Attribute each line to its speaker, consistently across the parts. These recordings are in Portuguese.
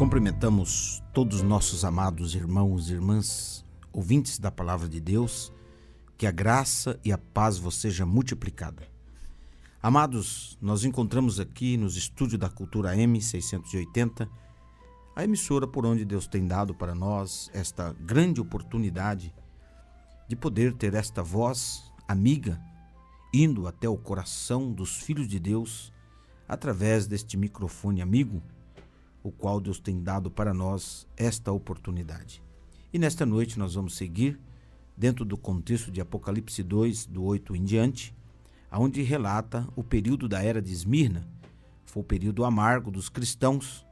Speaker 1: Cumprimentamos todos os nossos amados irmãos e irmãs, ouvintes da Palavra de Deus, que a graça e a paz vos seja multiplicada. Amados, nós encontramos aqui nos estúdios da Cultura M680, a emissora por onde Deus tem dado para nós esta grande oportunidade de poder ter esta voz amiga, indo até o coração dos filhos de Deus, através deste microfone amigo, o qual Deus tem dado para nós esta oportunidade. E nesta noite nós vamos seguir dentro do contexto de Apocalipse 2, do 8 em diante, onde relata o período da era de Esmirna. Foi o período amargo dos cristãos,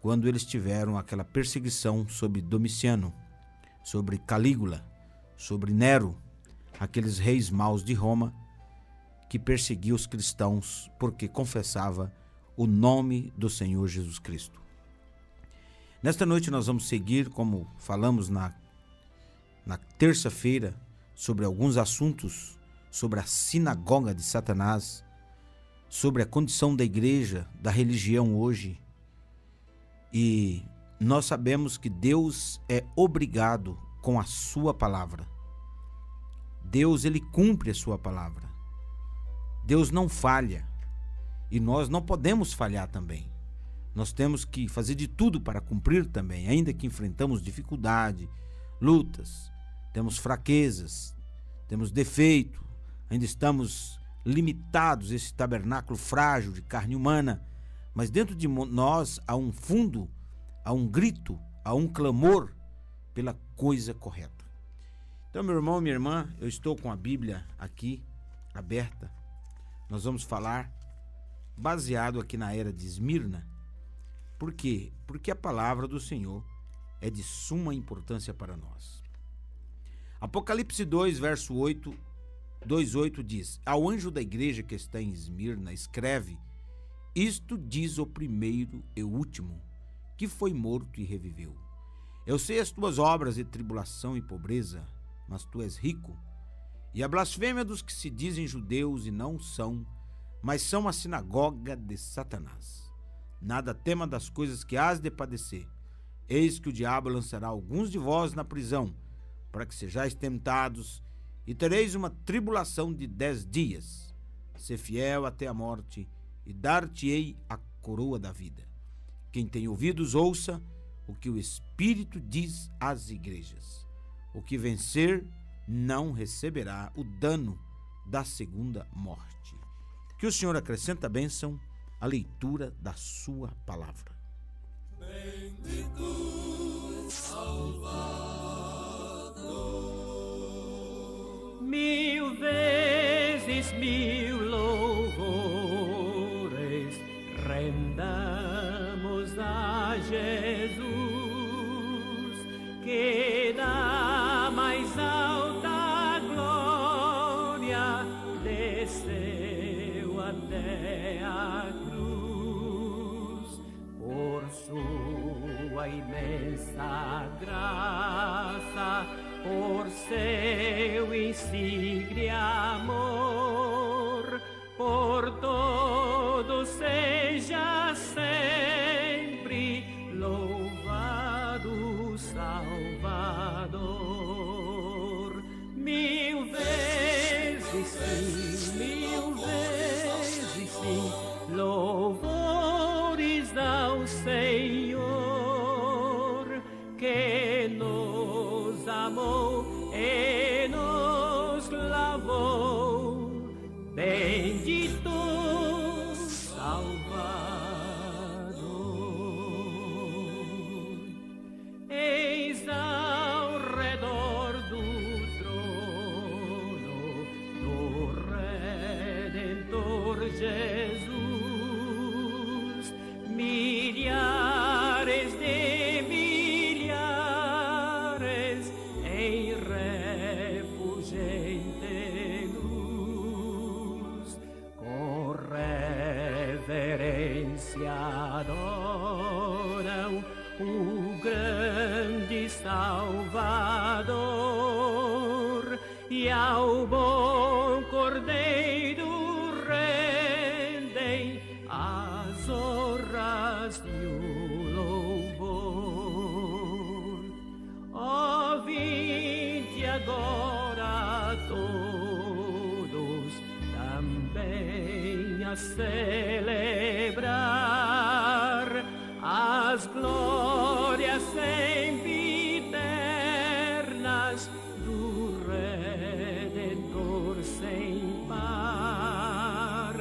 Speaker 1: quando eles tiveram aquela perseguição sobre Domiciano, sobre Calígula, sobre Nero, aqueles reis maus de Roma, que perseguiam os cristãos porque confessava o nome do Senhor Jesus Cristo. Nesta noite nós vamos seguir, como falamos na terça-feira, sobre alguns assuntos, sobre a sinagoga de Satanás, sobre a condição da igreja, da religião hoje. E nós sabemos que Deus é obrigado com a sua palavra. Deus, ele cumpre a sua palavra. Deus não falha. E nós não podemos falhar também. Nós temos que fazer de tudo para cumprir também, ainda que enfrentamos dificuldade, lutas, temos fraquezas, temos defeito, ainda estamos limitados, esse tabernáculo frágil de carne humana, mas dentro de nós há um fundo, há um grito, há um clamor pela coisa correta. Então, meu irmão, minha irmã, eu estou com a Bíblia aqui, aberta. Nós vamos falar baseado aqui na era de Esmirna. Por quê? Porque a palavra do Senhor é de suma importância para nós. Apocalipse 2, verso 8, 2:8 diz: Ao anjo da igreja que está em Esmirna, escreve: Isto diz o primeiro e o último, que foi morto e reviveu. Eu sei as tuas obras de tribulação e pobreza, mas tu és rico. E a blasfêmia dos que se dizem judeus e não são, mas são a sinagoga de Satanás. Nada tema das coisas que hás de padecer. Eis que o diabo lançará alguns de vós na prisão, para que sejais tentados, e tereis uma tribulação de 10 dias. Sê fiel até a morte, e dar-te-ei a coroa da vida. Quem tem ouvidos, ouça o que o Espírito diz às igrejas. O que vencer não receberá o dano da segunda morte. Que o Senhor acrescente a bênção à leitura da sua palavra.
Speaker 2: Bendito Salvador,
Speaker 3: 1000 vezes 1000 louvores rendamos a Jesus, que da mais alta glória desceu até a cruz. Por sua imensa graça, por seu insigne amor, por todos seja sempre louvado Salvador. 1000 vezes sim, 1000 vezes sim, louvores ao Senhor, que nos amou e nos lavou. Bendito Salvador. Eis ao redor do trono do Redentor Jesus, milhares de milhares em refulgente luz, com reverência adoram o grande Salvador, e ao bom Cordeiro rendem as honras e o louvor. agora todos também a celebrar as glórias sempiternas do Redentor sem par,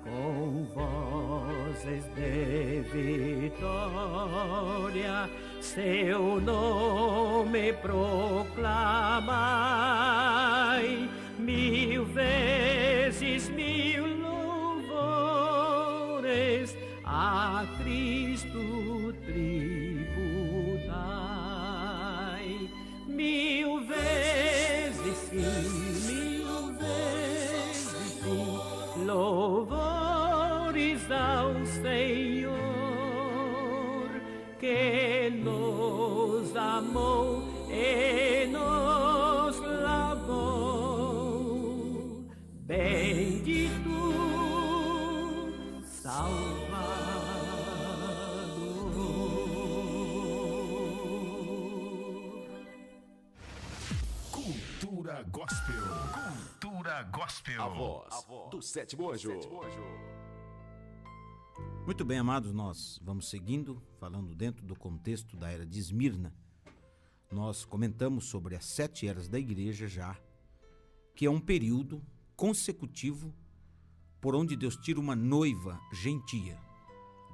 Speaker 3: com vozes de vitória seu nome proclamai, 1000 vezes 1000 louvores a Cristo tributai, 1000 vezes sim, 1000 vezes sim, louvores ao Senhor que nos amou e nos lavou, bendito Salvador.
Speaker 2: Cultura Gospel. Cultura Gospel.
Speaker 4: A voz do sétimo anjo.
Speaker 1: Muito bem, amados, nós vamos seguindo, falando dentro do contexto da era de Esmirna. Nós comentamos sobre as 7 eras da igreja já, que é um período consecutivo por onde Deus tira uma noiva gentia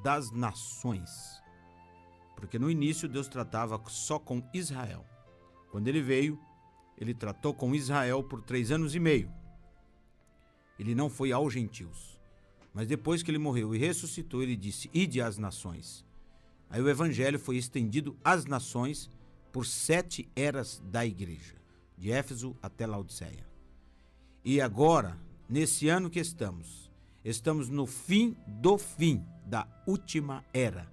Speaker 1: das nações. Porque no início Deus tratava só com Israel. Quando ele veio, ele tratou com Israel por 3 anos e meio. Ele não foi aos gentios. Mas depois que ele morreu e ressuscitou, ele disse, ide às nações. Aí o evangelho foi estendido às nações por 7 eras da igreja, de Éfeso até Laodiceia. E agora, nesse ano que estamos no fim do fim da última era.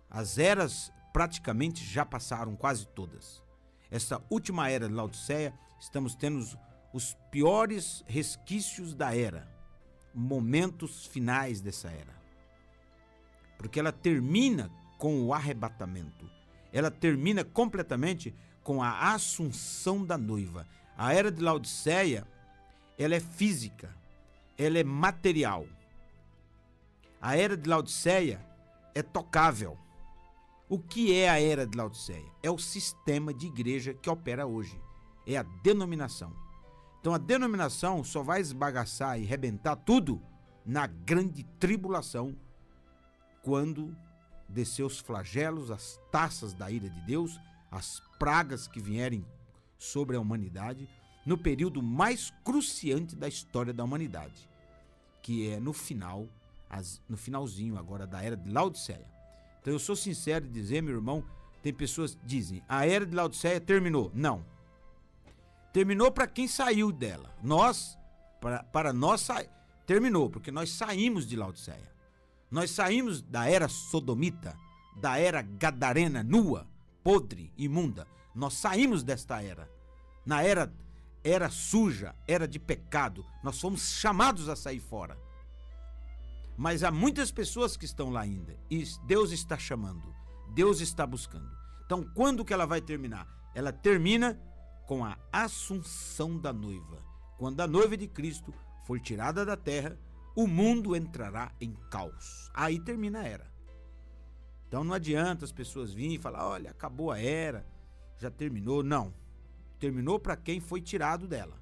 Speaker 1: As eras praticamente já passaram, quase todas. Essa última era de Laodiceia, estamos tendo os piores resquícios da era, momentos finais dessa era, porque ela termina com o arrebatamento, ela termina completamente com a assunção da noiva. A era de Laodiceia, ela é física, ela é material. A era de Laodiceia é tocável. O que é a era de Laodiceia? É o sistema de igreja que opera hoje, é a denominação. Então a denominação só vai esbagaçar e rebentar tudo na grande tribulação, quando descer os flagelos, as taças da ira de Deus, as pragas que vierem sobre a humanidade, no período mais cruciante da história da humanidade, que é no finalzinho agora da era de Laodiceia. Então eu sou sincero em dizer, meu irmão, tem pessoas que dizem, a era de Laodiceia terminou. Não. Terminou para quem saiu dela. Para nós, terminou, porque nós saímos de Laodiceia. Nós saímos da era sodomita, da era gadarena, nua, podre, imunda. Nós saímos desta era. Na era suja, era de pecado. Nós fomos chamados a sair fora. Mas há muitas pessoas que estão lá ainda. E Deus está chamando. Deus está buscando. Então, quando que ela vai terminar? Ela termina com a assunção da noiva. Quando a noiva de Cristo for tirada da terra, o mundo entrará em caos. Aí termina a era. Então não adianta as pessoas virem e falar, olha, acabou a era, já terminou. Não. Terminou para quem foi tirado dela,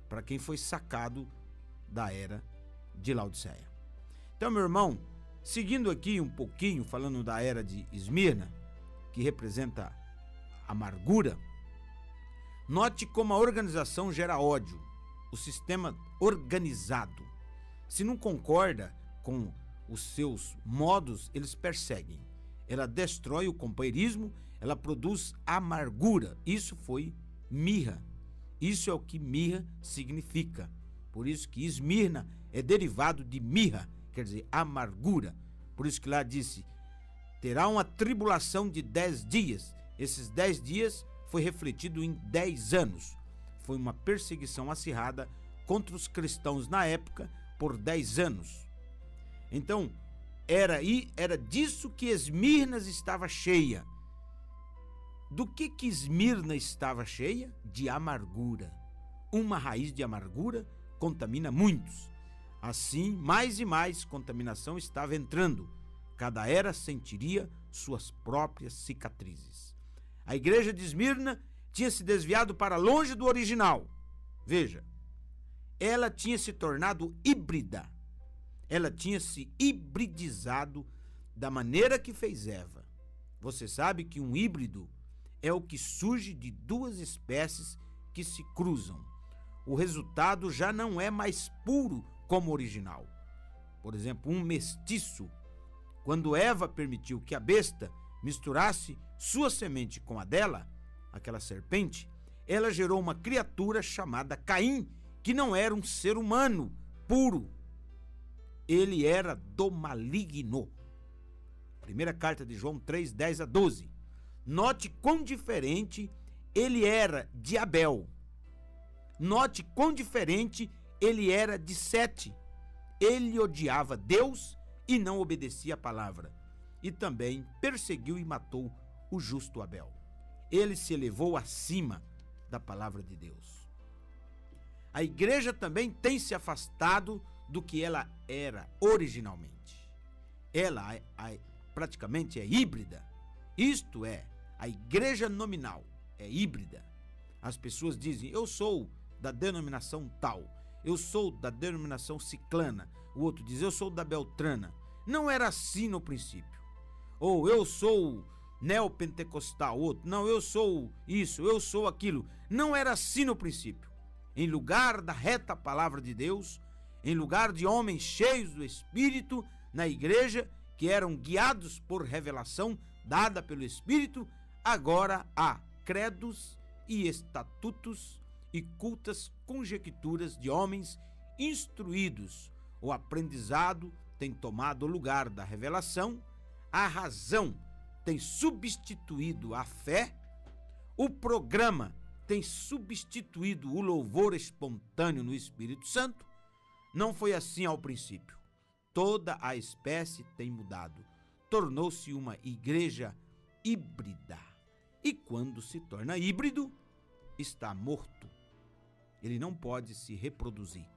Speaker 1: para quem foi sacado da era de Laodiceia. Então, meu irmão, seguindo aqui um pouquinho, falando da era de Esmirna, que representa amargura, note como a organização gera ódio, o sistema organizado. Se não concorda com os seus modos, eles perseguem. Ela destrói o companheirismo, ela produz amargura. Isso foi mirra. Isso é o que mirra significa. Por isso que Esmirna é derivado de mirra, quer dizer, amargura. Por isso que lá disse, terá uma tribulação de 10 dias. Esses 10 dias foi refletido em 10 anos. Foi uma perseguição acirrada contra os cristãos na época por 10 anos. Então, era disso que Esmirna estava cheia, Do que Esmirna estava cheia? De amargura. Uma raiz de amargura contamina muitos. Assim, mais e mais contaminação estava entrando. Cada era sentiria suas próprias cicatrizes. A igreja de Esmirna tinha se desviado para longe do original. Veja, ela tinha se tornado híbrida. Ela tinha se hibridizado da maneira que fez Eva. Você sabe que um híbrido é o que surge de duas espécies que se cruzam. O resultado já não é mais puro como o original. Por exemplo, um mestiço. Quando Eva permitiu que a besta misturasse sua semente com a dela, aquela serpente, ela gerou uma criatura chamada Caim, que não era um ser humano puro. Ele era do maligno. Primeira carta de João 3, 10 a 12. Note quão diferente ele era de Abel. Note quão diferente ele era de Sete. Ele odiava Deus e não obedecia a palavra. E também perseguiu e matou o justo Abel. Ele se elevou acima da palavra de Deus. A igreja também tem se afastado do que ela era originalmente. Ela praticamente é híbrida. Isto é, a igreja nominal é híbrida. As pessoas dizem, eu sou da denominação tal, eu sou da denominação ciclana. O outro diz, eu sou da beltrana. Não era assim no princípio. Ou eu sou neopentecostal, outro, não, eu sou isso, eu sou aquilo. Não era assim no princípio. Em lugar da reta palavra de Deus, em lugar de homens cheios do Espírito na igreja, que eram guiados por revelação dada pelo Espírito, agora há credos e estatutos e cultas conjecturas de homens instruídos. O aprendizado tem tomado o lugar da revelação, a razão tem substituído a fé, o programa tem substituído o louvor espontâneo no Espírito Santo. Não foi assim ao princípio. Toda a espécie tem mudado. Tornou-se uma igreja híbrida. E quando se torna híbrido, está morto. Ele não pode se reproduzir.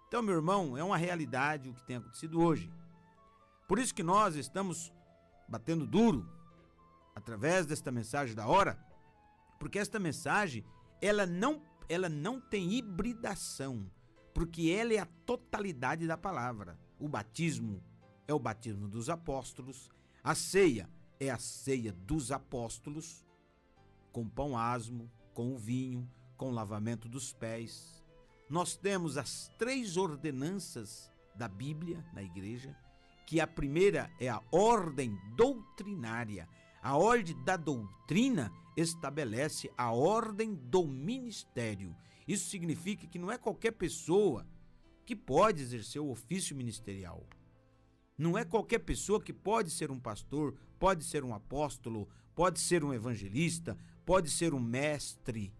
Speaker 1: Então, meu irmão, é uma realidade o que tem acontecido hoje. Por isso que nós estamos batendo duro através desta mensagem da hora, porque esta mensagem ela não tem hibridação, porque ela é a totalidade da palavra. O batismo é o batismo dos apóstolos, a ceia é a ceia dos apóstolos, com pão asmo, com o vinho, com o lavamento dos pés. Nós temos as 3 ordenanças da Bíblia na igreja, que a primeira é a ordem doutrinária. A ordem da doutrina estabelece a ordem do ministério. Isso significa que não é qualquer pessoa que pode exercer o ofício ministerial. Não é qualquer pessoa que pode ser um pastor, pode ser um apóstolo, pode ser um evangelista, pode ser um mestre,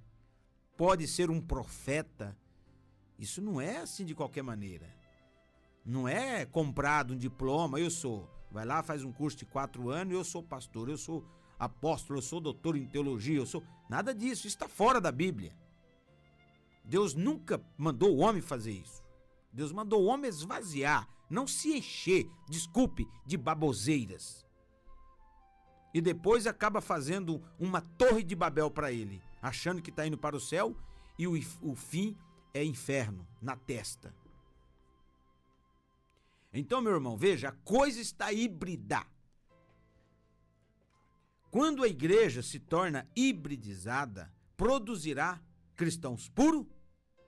Speaker 1: pode ser um profeta. Isso não é assim de qualquer maneira. Não é comprado um diploma, eu sou. Vai lá, faz um curso de 4 anos, eu sou pastor, eu sou apóstolo, eu sou doutor em teologia, eu sou... Nada disso, isso está fora da Bíblia. Deus nunca mandou o homem fazer isso. Deus mandou o homem esvaziar, não se encher, desculpe, de baboseiras. E depois acaba fazendo uma torre de Babel para ele, achando que está indo para o céu e o fim é inferno, na testa. Então, meu irmão, veja, a coisa está híbrida. Quando a igreja se torna hibridizada, produzirá cristãos puros?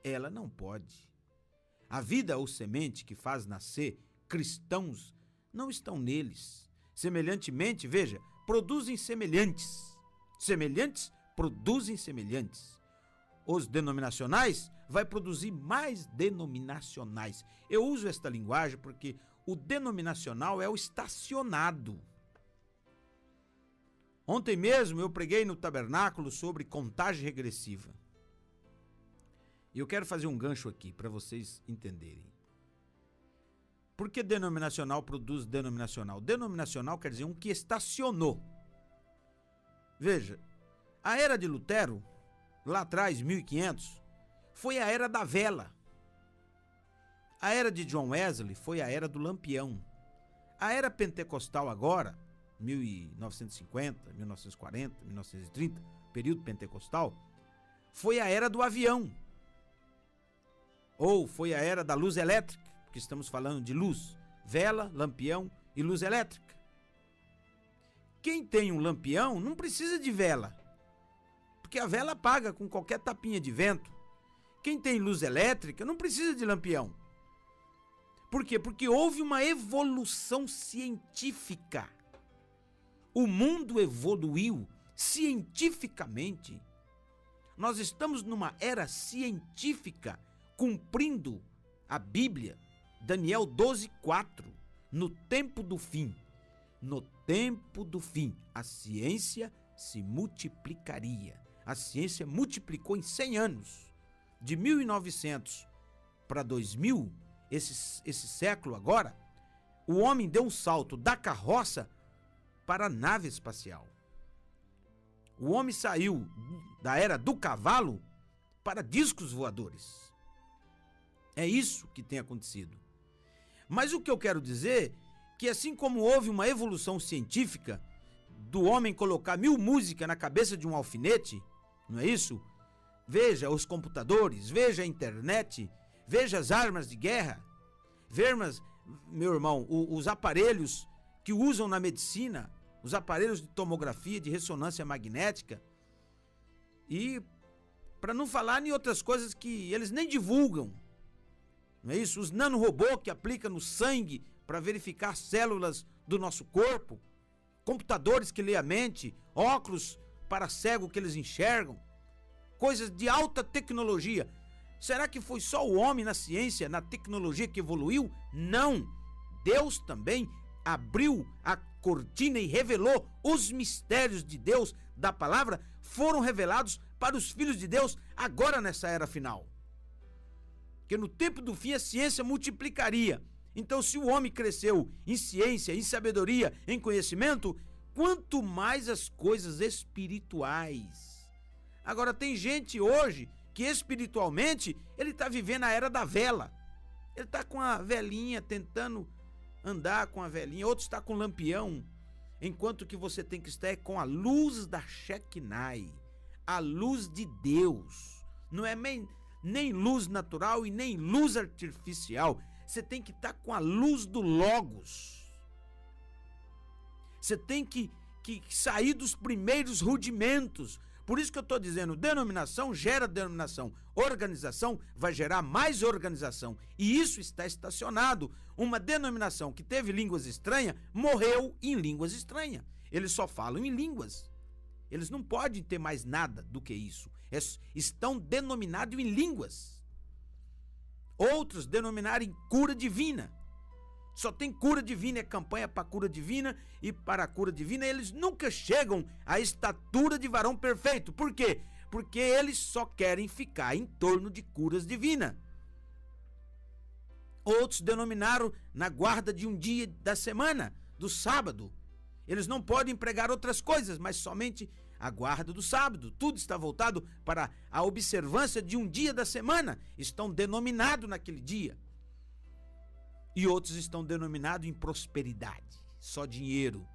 Speaker 1: Ela não pode. A vida ou semente que faz nascer cristãos não estão neles. Semelhantemente, veja, produzem semelhantes. Semelhantes produzem semelhantes. Os denominacionais vai produzir mais denominacionais. Eu uso esta linguagem porque o denominacional é o estacionado. Ontem mesmo eu preguei no tabernáculo sobre contagem regressiva. E eu quero fazer um gancho aqui para vocês entenderem. Por que denominacional produz denominacional? Denominacional quer dizer um que estacionou. Veja, A era de Lutero, lá atrás, 1500, foi a era da vela. A era de John Wesley foi a era do lampião. A era pentecostal agora, 1950, 1940, 1930, período pentecostal, foi a era do avião. Ou foi a era da luz elétrica, porque estamos falando de luz, vela, lampião e luz elétrica. Quem tem um lampião não precisa de vela, porque a vela apaga com qualquer tapinha de vento. Quem tem luz elétrica não precisa de lampião. Por quê? Porque houve uma evolução científica. O mundo evoluiu cientificamente. Nós estamos numa era científica, cumprindo a Bíblia, Daniel 12:4, no tempo do fim. No tempo do fim, a ciência se multiplicaria. A ciência multiplicou em 100 anos. De 1900 para 2000, esse século agora, o homem deu um salto da carroça para a nave espacial. O homem saiu da era do cavalo para discos voadores. É isso que tem acontecido. Mas o que eu quero dizer é que assim como houve uma evolução científica do homem colocar 1000 músicas na cabeça de um alfinete, não é isso? Veja os computadores, veja a internet, veja as armas de guerra, veja, meu irmão, os aparelhos que usam na medicina, os aparelhos de tomografia, de ressonância magnética, e para não falar em outras coisas que eles nem divulgam, não é isso? Os nanorobôs que aplicam no sangue para verificar células do nosso corpo, computadores que lê a mente, óculos para cego que eles enxergam, coisas de alta tecnologia. Será que foi só o homem na ciência, na tecnologia que evoluiu? Não! Deus também abriu a cortina e revelou os mistérios de Deus, da palavra, foram revelados para os filhos de Deus agora nessa era final. Que no tempo do fim a ciência multiplicaria. Então, se o homem cresceu em ciência, em sabedoria, em conhecimento, quanto mais as coisas espirituais. Agora, tem gente hoje que espiritualmente ele está vivendo a era da vela. Ele está com a velinha, tentando andar com a velinha, outro está com lampião, enquanto que você tem que estar com a luz da Shekinah, a luz de Deus. Não é nem luz natural e nem luz artificial. Você tem que estar com a luz do Logos. Você tem que sair dos primeiros rudimentos. Por isso que eu estou dizendo, denominação gera denominação, organização vai gerar mais organização. E isso está estacionado. Uma denominação que teve línguas estranhas, morreu em línguas estranhas. Eles só falam em línguas. Eles não podem ter mais nada do que isso. Estão denominados em línguas. Outros denominaram em cura divina. Só tem cura divina, é campanha para cura divina, e para a cura divina eles nunca chegam à estatura de varão perfeito. Por quê? Porque eles só querem ficar em torno de curas divinas. Outros denominaram na guarda de um dia da semana, do sábado. Eles não podem pregar outras coisas, mas somente a guarda do sábado. Tudo está voltado para a observância de um dia da semana. Estão denominados naquele dia. E outros estão denominados em prosperidade. Só dinheiro.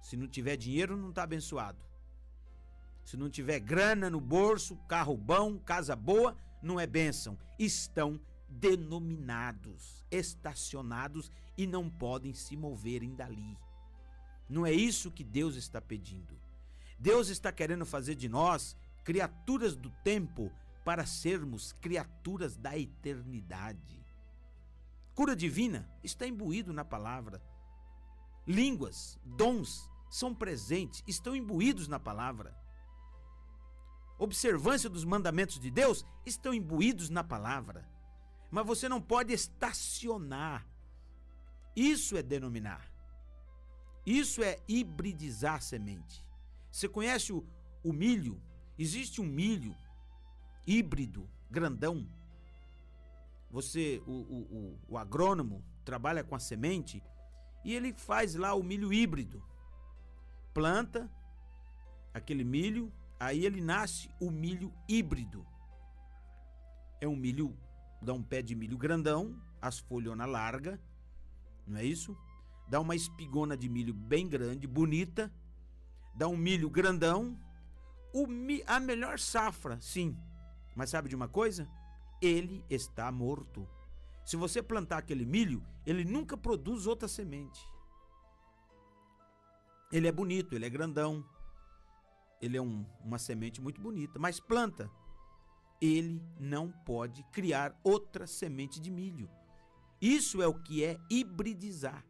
Speaker 1: Se não tiver dinheiro, não está abençoado. Se não tiver grana no bolso, carro bom, casa boa, não é bênção. Estão denominados, estacionados e não podem se moverem dali. Não é isso que Deus está pedindo. Deus está querendo fazer de nós criaturas do tempo para sermos criaturas da eternidade. Cura divina está imbuído na palavra. Línguas, dons são presentes, estão imbuídos na palavra. Observância dos mandamentos de Deus estão imbuídos na palavra. Mas você não pode estacionar. Isso é denominar. Isso é hibridizar a semente. Você conhece o milho? Existe um milho híbrido, grandão. O agrônomo trabalha com a semente e ele faz lá o milho híbrido. Planta aquele milho, Aí ele nasce o milho híbrido. É um milho, dá um pé de milho grandão, as folhonas largas, não é isso? Dá uma espigona de milho bem grande, bonita, dá um milho grandão, a melhor safra, sim. Mas sabe de uma coisa? Ele está morto. Se você plantar aquele milho, ele nunca produz outra semente. Ele é bonito, ele é grandão, ele é uma semente muito bonita, mas planta. Ele não pode criar outra semente de milho. Isso é o que é hibridizar.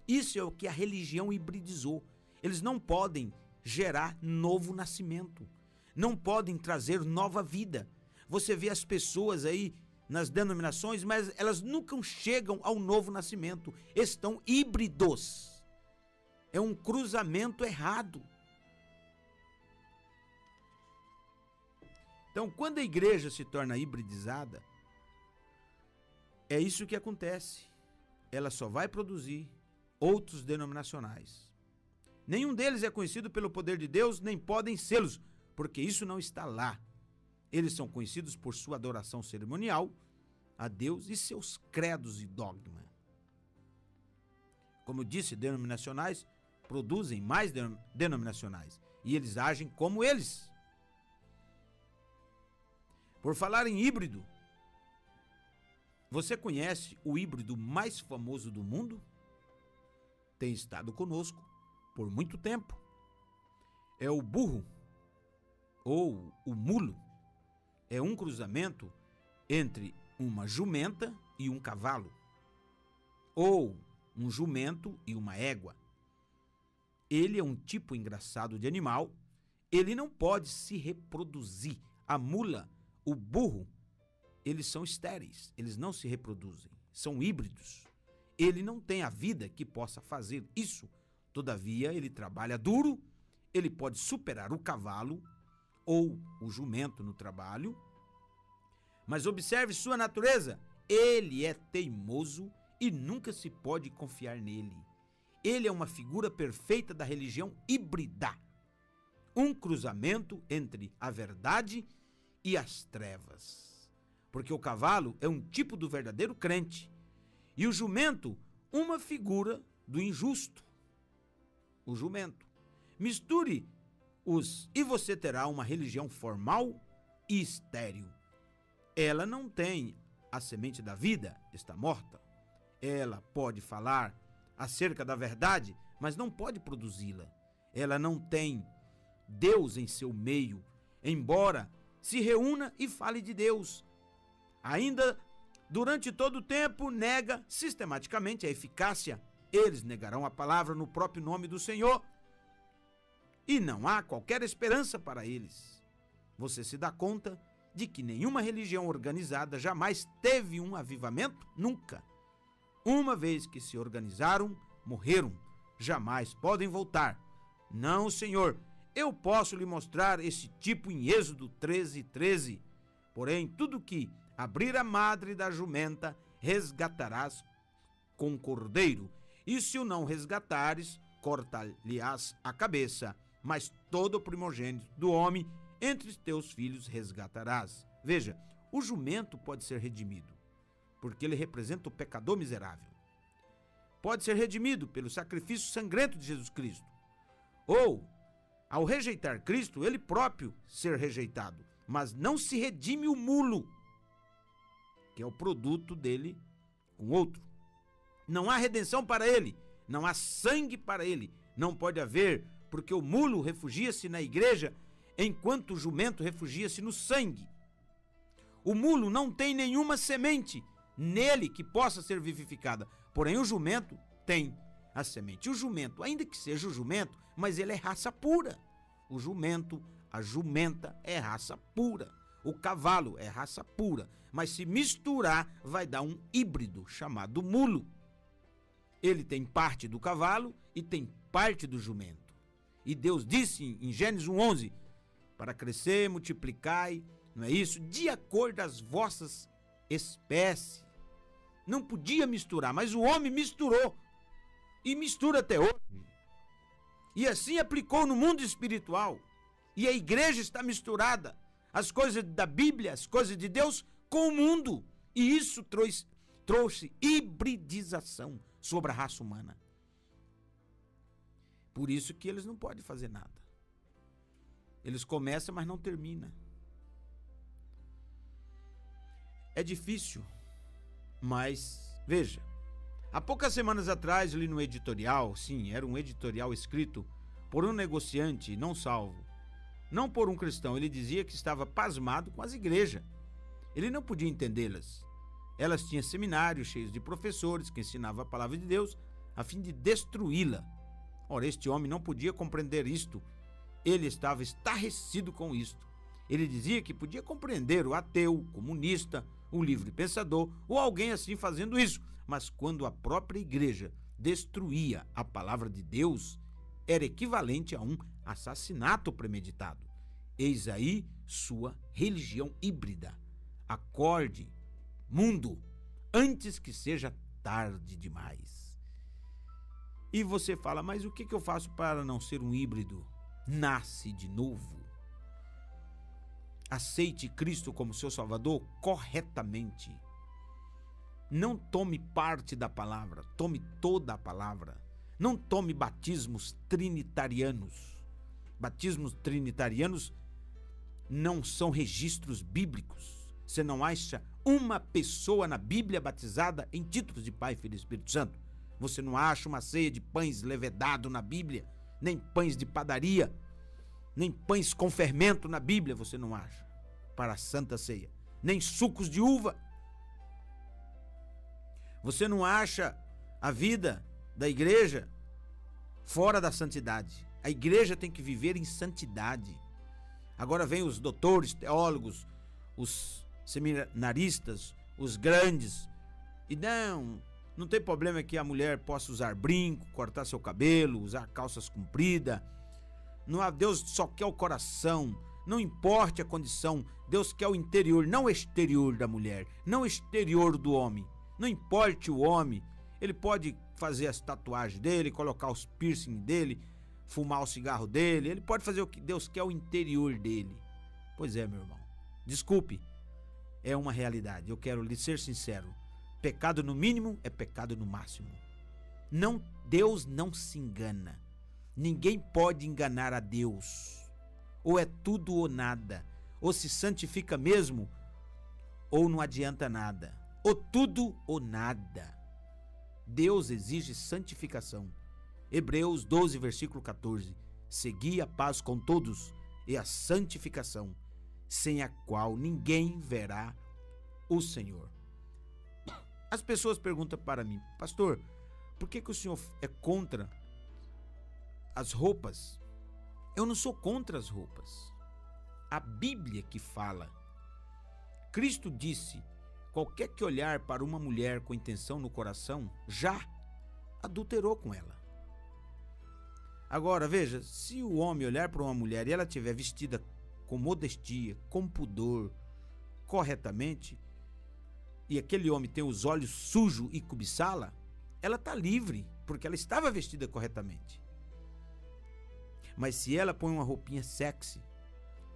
Speaker 1: Isso é o que a religião hibridizou. Eles não podem gerar novo nascimento. Não podem trazer nova vida. Você vê as pessoas aí nas denominações, mas elas nunca chegam ao novo nascimento. Estão híbridos. É um cruzamento errado. Então, quando a igreja se torna hibridizada, é isso que acontece. Ela só vai produzir outros denominacionais. Nenhum deles é conhecido pelo poder de Deus, nem podem sê-los, porque isso não está lá. Eles são conhecidos por sua adoração cerimonial a Deus e seus credos e dogma. Como eu disse, denominacionais produzem mais denominacionais e eles agem como eles. Por falar em híbrido, você conhece o híbrido mais famoso do mundo? Tem estado conosco por muito tempo. É o burro ou o mulo. É um cruzamento entre uma jumenta e um cavalo, ou um jumento e uma égua. Ele é um tipo engraçado de animal. Ele não pode se reproduzir. A mula, o burro, eles são estéreis, eles não se reproduzem, são híbridos. Ele não tem a vida que possa fazer isso. Todavia, ele trabalha duro, ele pode superar o cavalo ou o jumento no trabalho. Mas observe sua natureza, ele é teimoso e nunca se pode confiar nele. Ele é uma figura perfeita da religião híbrida, um cruzamento entre a verdade e as trevas. Porque o cavalo é um tipo do verdadeiro crente e o jumento uma figura do injusto. O jumento. Misture os e você terá uma religião formal e estéril. Ela não tem a semente da vida, está morta. Ela pode falar acerca da verdade, mas não pode produzi-la. Ela não tem Deus em seu meio, embora se reúna e fale de Deus. Ainda durante todo o tempo nega sistematicamente a eficácia. Eles negarão a palavra no próprio nome do Senhor e não há qualquer esperança para eles. Você se dá conta de que nenhuma religião organizada jamais teve um avivamento? Nunca. Uma vez que se organizaram, morreram. Jamais podem voltar. Não, Senhor, eu posso lhe mostrar esse tipo em Êxodo 13:13. Porém, tudo que abrir a madre da jumenta, resgatarás com cordeiro. E se o não resgatares, cortar-lhe-ás a cabeça. Mas todo o primogênito do homem entre teus filhos resgatarás. Veja, o jumento pode ser redimido, porque ele representa o pecador miserável. Pode ser redimido pelo sacrifício sangrento de Jesus Cristo. Ou, ao rejeitar Cristo, ele próprio ser rejeitado. Mas não se redime o mulo, que é o produto dele com outro. Não há redenção para ele, não há sangue para ele. Não pode haver, porque o mulo refugia-se na igreja, enquanto o jumento refugia-se no sangue. O mulo não tem nenhuma semente nele que possa ser vivificada, porém o jumento tem a semente. O jumento, ainda que seja o jumento, mas ele é raça pura. O jumento, a jumenta é raça pura. O cavalo é raça pura, mas se misturar vai dar um híbrido chamado mulo. Ele tem parte do cavalo e tem parte do jumento. E Deus disse em Gênesis 1:11, para crescer, multiplicai, não é isso? De acordo às vossas espécies. Não podia misturar, mas o homem misturou. E mistura até hoje. E assim aplicou no mundo espiritual. E a igreja está misturada, as coisas da Bíblia, as coisas de Deus, com o mundo. E isso trouxe hibridização sobre a raça humana. Por isso que eles não podem fazer nada. Eles começam, mas não terminam. É difícil, mas veja, há poucas semanas atrás, li no editorial, sim, era um editorial escrito por um negociante não salvo, não por um cristão. Ele dizia que estava pasmado com as igrejas. Ele não podia entendê-las. Elas tinham seminários cheios de professores que ensinavam a palavra de Deus a fim de destruí-la. Ora, este homem não podia compreender isto. Ele estava estarrecido com isto. Ele dizia que podia compreender o ateu, o comunista, o livre pensador ou alguém assim fazendo isso. Mas quando a própria igreja destruía a palavra de Deus, era equivalente a um assassinato premeditado. Eis aí sua religião híbrida. Acorde, mundo, antes que seja tarde demais. E você fala, mas o que eu faço para não ser um híbrido? Nasce de novo. Aceite Cristo como seu Salvador corretamente. Não tome parte da palavra, tome toda a palavra. Não tome batismos trinitarianos. Batismos trinitarianos não são registros bíblicos. Você não acha uma pessoa na Bíblia batizada em títulos de Pai, Filho e Espírito Santo. Você não acha uma ceia de pães levedado na Bíblia, nem pães de padaria, nem pães com fermento na Bíblia, você não acha, para a Santa Ceia. Nem sucos de uva. Você não acha a vida da igreja fora da santidade. A igreja tem que viver em santidade. Agora vem os doutores, teólogos, os seminaristas, os grandes, e não tem problema que a mulher possa usar brinco, cortar seu cabelo, usar calças compridas. Deus só quer o coração, não importa a condição. Deus quer o interior, não o exterior da mulher, não o exterior do homem. Não importa o homem, ele pode fazer as tatuagens dele, colocar os piercing dele, fumar o cigarro dele, ele pode fazer o que Deus quer, o interior dele. Pois é, meu irmão, desculpe, é uma realidade. Eu quero lhe ser sincero. Pecado no mínimo é pecado no máximo. Não, Deus não se engana. Ninguém pode enganar a Deus. Ou é tudo ou nada. Ou se santifica mesmo, ou não adianta nada. Ou tudo ou nada. Deus exige santificação. Hebreus 12, versículo 14. Segui a paz com todos e a santificação, sem a qual ninguém verá o Senhor. As pessoas perguntam para mim, pastor, por que o senhor é contra as roupas? Eu não sou contra as roupas. A Bíblia que fala. Cristo disse, qualquer que olhar para uma mulher com intenção no coração, já adulterou com ela. Agora, veja, se o homem olhar para uma mulher e ela estiver vestida com modestia, com pudor, corretamente, e aquele homem tem os olhos sujos e cobiçá-la, ela está livre, porque ela estava vestida corretamente. Mas se ela põe uma roupinha sexy,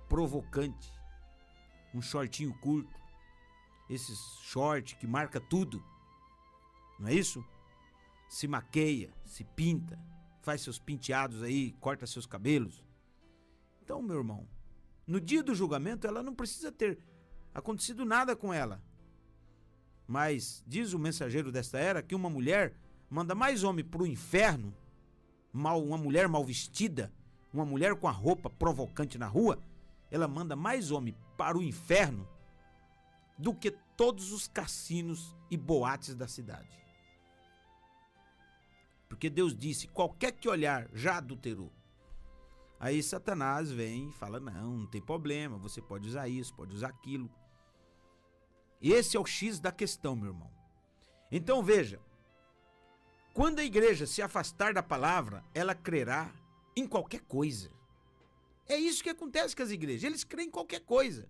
Speaker 1: provocante, um shortinho curto, esses shorts que marca tudo, não é isso? Se maqueia, se pinta, faz seus penteados aí, corta seus cabelos. Então, meu irmão, no dia do julgamento ela não precisa ter acontecido nada com ela. Mas diz o mensageiro desta era que uma mulher manda mais homem para o inferno, uma mulher mal vestida, uma mulher com a roupa provocante na rua, ela manda mais homem para o inferno do que todos os cassinos e boates da cidade. Porque Deus disse, qualquer que olhar já adulterou. Aí Satanás vem e fala, não tem problema, você pode usar isso, pode usar aquilo. Esse é o X da questão, meu irmão. Então veja, quando a igreja se afastar da palavra, ela crerá em qualquer coisa. É isso que acontece com as igrejas, eles creem em qualquer coisa.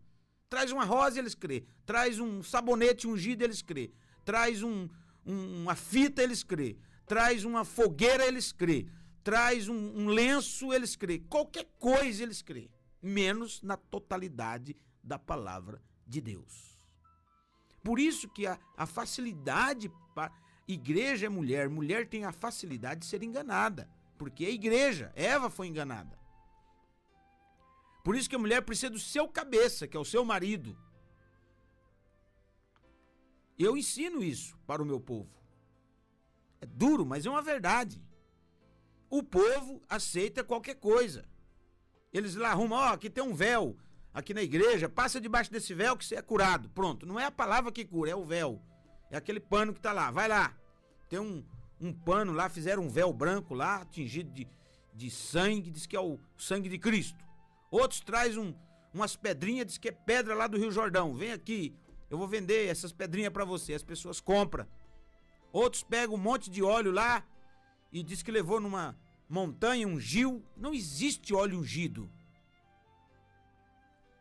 Speaker 1: Traz uma rosa, eles crêem. Traz um sabonete ungido, eles crêem. Traz uma fita, eles crêem. Traz uma fogueira, eles crêem. Traz um lenço, eles crêem. Qualquer coisa, eles crêem. menos na totalidade da palavra de Deus. Por isso que a facilidade para igreja é mulher. Mulher tem a facilidade de ser enganada, porque a igreja, Eva foi enganada. Por isso que a mulher precisa do seu cabeça, que é o seu marido. Eu ensino isso para o meu povo. É duro, mas é uma verdade. O povo aceita qualquer coisa. Eles lá arrumam, aqui tem um véu, aqui na igreja, passa debaixo desse véu que você é curado. Pronto, não é a palavra que cura, é o véu. É aquele pano que tá lá, vai lá. Tem um pano lá, fizeram um véu branco lá, tingido de sangue, diz que é o sangue de Cristo. Outros trazem umas pedrinhas, diz que é pedra lá do Rio Jordão. Vem aqui, eu vou vender essas pedrinhas para você. As pessoas compram. Outros pegam um monte de óleo lá e diz que levou numa montanha, ungiu. Não existe óleo ungido.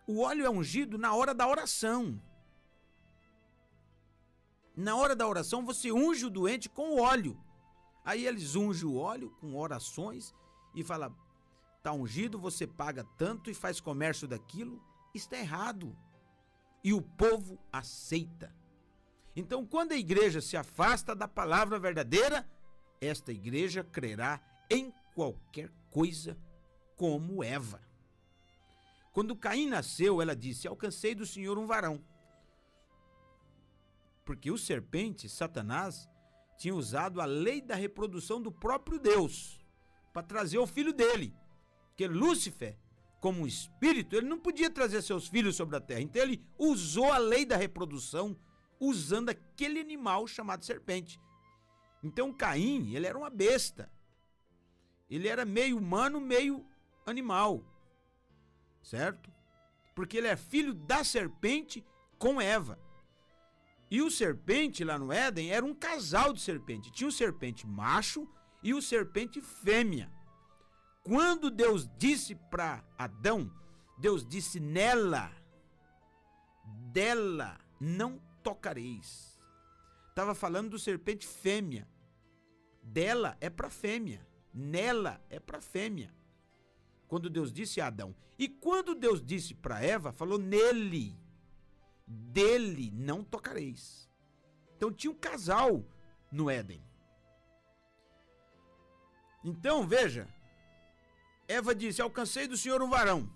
Speaker 1: O óleo é ungido na hora da oração. Na hora da oração você unge o doente com o óleo. Aí eles ungem o óleo com orações e fala, tá ungido, você paga tanto e faz comércio daquilo. Está errado. E o povo aceita. Então, quando a igreja se afasta da palavra verdadeira, esta igreja crerá em qualquer coisa como Eva. Quando Caim nasceu, ela disse, alcancei do Senhor um varão. Porque o serpente, Satanás, tinha usado a lei da reprodução do próprio Deus para trazer o filho dele. Porque Lúcifer, como um espírito, ele não podia trazer seus filhos sobre a terra. Então ele usou a lei da reprodução usando aquele animal chamado serpente. Então Caim, ele era uma besta. Ele era meio humano, meio animal. Certo? Porque ele é filho da serpente com Eva. E o serpente lá no Éden era um casal de serpente. Tinha o serpente macho e o serpente fêmea. Quando Deus disse para Adão, Deus disse nela, dela não tocareis. Estava falando do serpente fêmea. Dela é para fêmea. Nela é para fêmea. Quando Deus disse a Adão. E quando Deus disse para Eva, falou nele. Dele não tocareis. Então tinha um casal no Éden. Então veja, Eva disse, alcancei do Senhor um varão.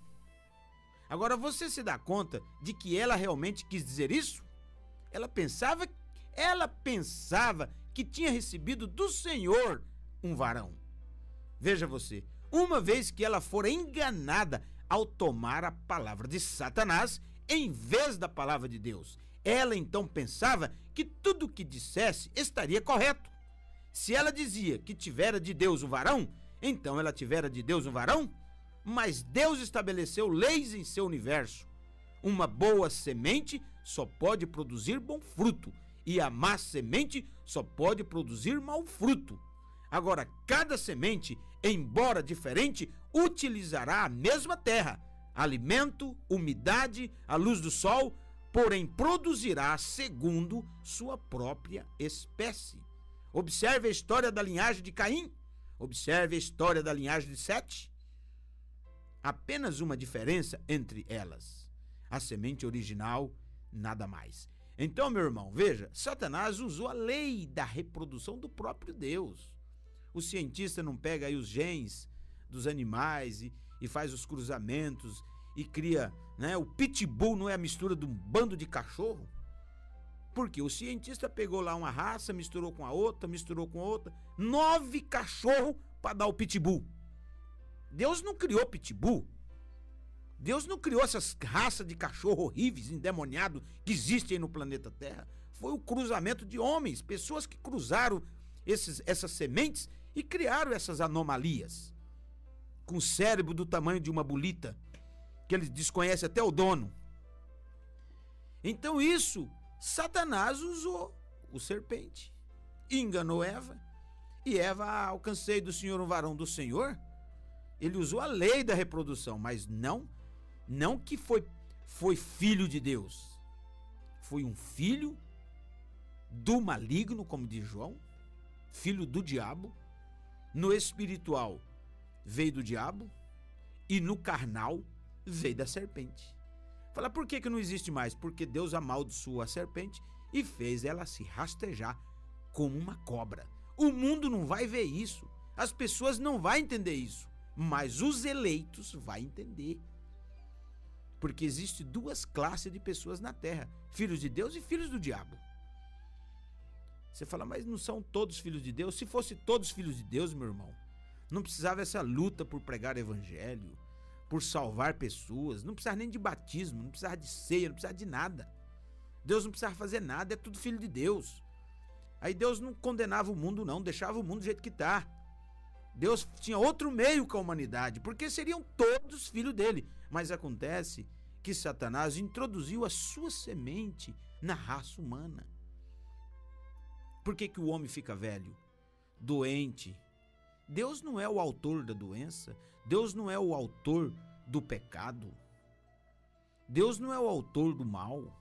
Speaker 1: Agora você se dá conta de que ela realmente quis dizer isso? Ela pensava que tinha recebido do Senhor um varão. Veja você, uma vez que ela fora enganada ao tomar a palavra de Satanás em vez da palavra de Deus, ela então pensava que tudo o que dissesse estaria correto. Se ela dizia que tivera de Deus um varão, então ela tivera de Deus um varão, mas Deus estabeleceu leis em seu universo. Uma boa semente só pode produzir bom fruto, e a má semente só pode produzir mau fruto. Agora, cada semente, embora diferente, utilizará a mesma terra, alimento, umidade, a luz do sol, porém produzirá segundo sua própria espécie. Observe a história da linhagem de Caim, observe a história da linhagem de Sete. Apenas uma diferença entre elas. A semente original, nada mais. Então, meu irmão, veja, Satanás usou a lei da reprodução do próprio Deus. O cientista não pega aí os genes dos animais e faz os cruzamentos e cria, né? O pitbull não é a mistura de um bando de cachorro? Porque o cientista pegou lá uma raça, misturou com a outra, 9 cachorros para dar o pitbull. Deus não criou pitbull. Deus não criou essas raças de cachorro horríveis, endemoniados que existem no planeta Terra. Foi o cruzamento de homens, pessoas que cruzaram essas sementes e criaram essas anomalias. Com cérebro do tamanho de uma bolita, que eles desconhecem até o dono. Então isso, Satanás usou o serpente e enganou Eva. E Eva, alcancei do Senhor um varão do Senhor. Ele usou a lei da reprodução, mas não que foi filho de Deus. Foi um filho do maligno, como diz João, filho do diabo. No espiritual veio do diabo e no carnal veio da serpente. Fala, por que não existe mais? Porque Deus amaldiçoou a serpente e fez ela se rastejar como uma cobra. O mundo não vai ver isso. As pessoas não vão entender isso. Mas os eleitos vão entender. Porque existe duas classes de pessoas na terra. Filhos de Deus e filhos do diabo. Você fala, mas não são todos filhos de Deus? Se fosse todos filhos de Deus, meu irmão, não precisava essa luta por pregar evangelho, por salvar pessoas, não precisava nem de batismo, não precisava de ceia, não precisava de nada. Deus não precisava fazer nada, é tudo filho de Deus. Aí Deus não condenava o mundo não, deixava o mundo do jeito que está. Deus tinha outro meio com a humanidade, porque seriam todos filhos dele. Mas acontece que Satanás introduziu a sua semente na raça humana. Por que o homem fica velho, doente? Deus não é o autor da doença, Deus não é o autor do pecado, Deus não é o autor do mal.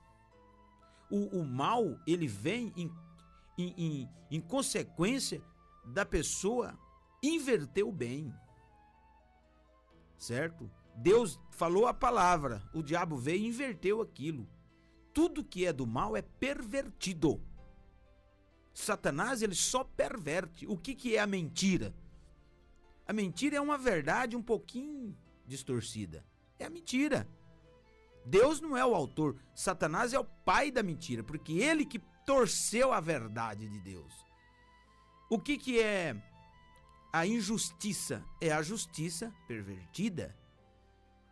Speaker 1: O mal, ele vem em consequência da pessoa inverter o bem, certo? Deus falou a palavra, o diabo veio e inverteu aquilo. Tudo que é do mal é pervertido. Satanás, ele só perverte. O que é a mentira? A mentira é uma verdade um pouquinho distorcida. É a mentira. Deus não é o autor. Satanás é o pai da mentira, porque ele que torceu a verdade de Deus. O que é a injustiça? É a justiça pervertida.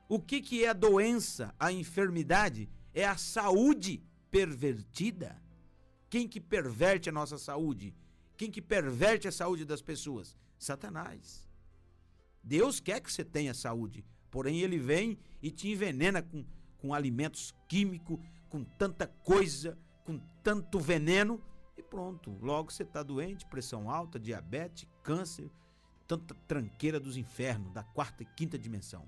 Speaker 1: O que é a doença, a enfermidade? É a saúde pervertida. Quem que perverte a nossa saúde? Quem que perverte a saúde das pessoas? Satanás. Deus quer que você tenha saúde, porém ele vem e te envenena com alimentos químicos, com tanta coisa, com tanto veneno e pronto. Logo você está doente, pressão alta, diabetes, câncer, tanta tranqueira dos infernos, da quarta e quinta dimensão.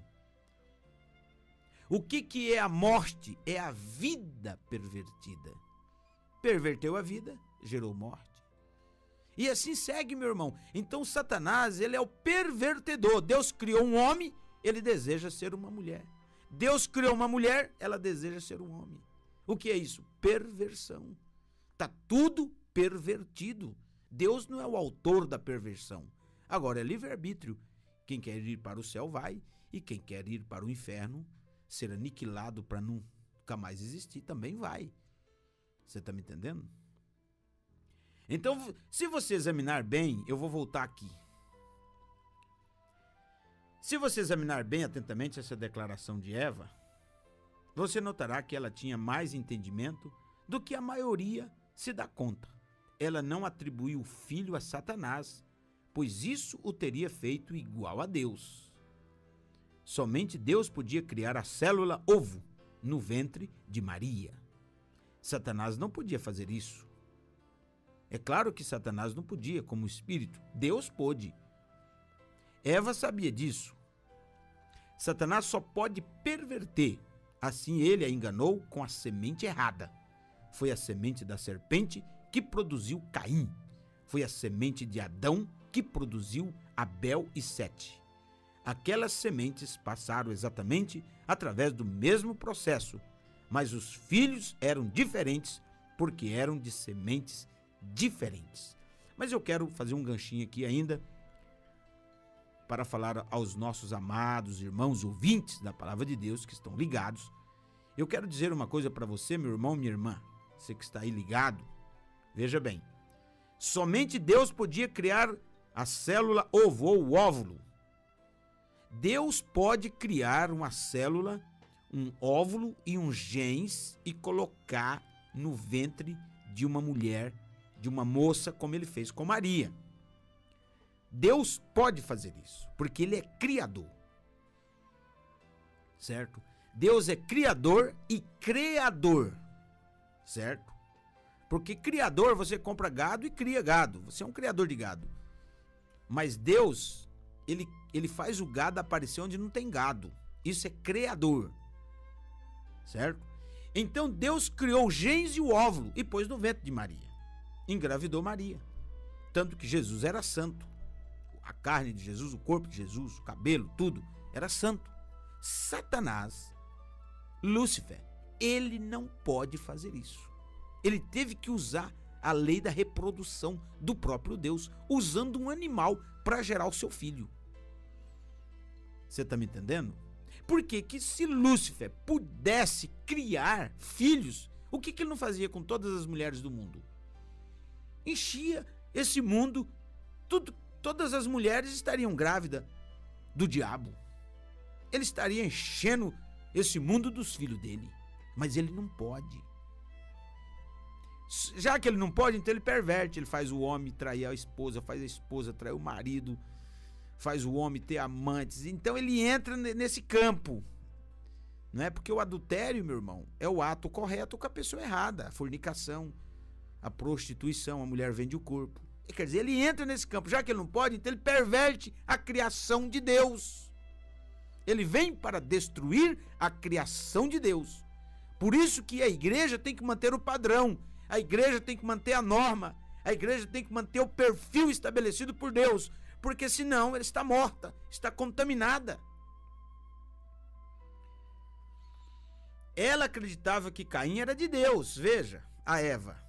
Speaker 1: O que é a morte? É a vida pervertida. Perverteu a vida, gerou morte. E assim segue, meu irmão. Então Satanás, ele é o pervertedor. Deus criou um homem, ele deseja ser uma mulher. Deus criou uma mulher, ela deseja ser um homem. O que é isso? Perversão. Tá tudo pervertido. Deus não é o autor da perversão. Agora é livre-arbítrio. Quem quer ir para o céu vai, e quem quer ir para o inferno, ser aniquilado para nunca mais existir, também vai. Você está me entendendo? Então, se você examinar bem, eu vou voltar aqui. Se você examinar bem atentamente essa declaração de Eva, você notará que ela tinha mais entendimento do que a maioria se dá conta. Ela não atribuiu o filho a Satanás, pois isso o teria feito igual a Deus. Somente Deus podia criar a célula ovo no ventre de Maria. Satanás não podia fazer isso. É claro que Satanás não podia, como espírito. Deus pôde. Eva sabia disso. Satanás só pode perverter. Assim ele a enganou com a semente errada. Foi a semente da serpente que produziu Caim. Foi a semente de Adão que produziu Abel e Sete. Aquelas sementes passaram exatamente através do mesmo processo, mas os filhos eram diferentes porque eram de sementes diferentes. Mas eu quero fazer um ganchinho aqui ainda para falar aos nossos amados irmãos ouvintes da Palavra de Deus que estão ligados. Eu quero dizer uma coisa para você, meu irmão, minha irmã, você que está aí ligado. Veja bem, somente Deus podia criar a célula ovo ou o óvulo. Deus pode criar uma célula, um óvulo e um genes e colocar no ventre de uma mulher, de uma moça, como ele fez com Maria. Deus pode fazer isso, porque ele é criador. Certo? Deus é criador e criador. Certo? Porque criador, você compra gado e cria gado. Você é um criador de gado. Mas Deus, ele faz o gado aparecer onde não tem gado. Isso é criador. Certo? Então Deus criou o genes e o óvulo e pôs no ventre de Maria. Engravidou Maria. Tanto que Jesus era santo. A carne de Jesus, o corpo de Jesus, o cabelo, tudo era santo. Satanás, Lúcifer, ele não pode fazer isso. Ele teve que usar a lei da reprodução do próprio Deus, usando um animal para gerar o seu filho. Você está me entendendo? Porque que se Lúcifer pudesse criar filhos, o que ele não fazia com todas as mulheres do mundo? Enchia esse mundo, todas as mulheres estariam grávidas do diabo. Ele estaria enchendo esse mundo dos filhos dele. Mas ele não pode. Já que ele não pode, então ele perverte. Ele faz o homem trair a esposa, faz a esposa trair o marido, faz o homem ter amantes. Então ele entra nesse campo. Não é? Porque o adultério, meu irmão, é o ato correto com a pessoa errada. A fornicação, a prostituição, a mulher vende o corpo. Quer dizer, ele entra nesse campo. Já que ele não pode, então ele perverte a criação de Deus. Ele vem para destruir a criação de Deus. Por isso que a igreja tem que manter o padrão. A igreja tem que manter a norma. A igreja tem que manter o perfil estabelecido por Deus. Porque senão ela está morta, está contaminada. Ela acreditava que Caim era de Deus. Veja, a Eva.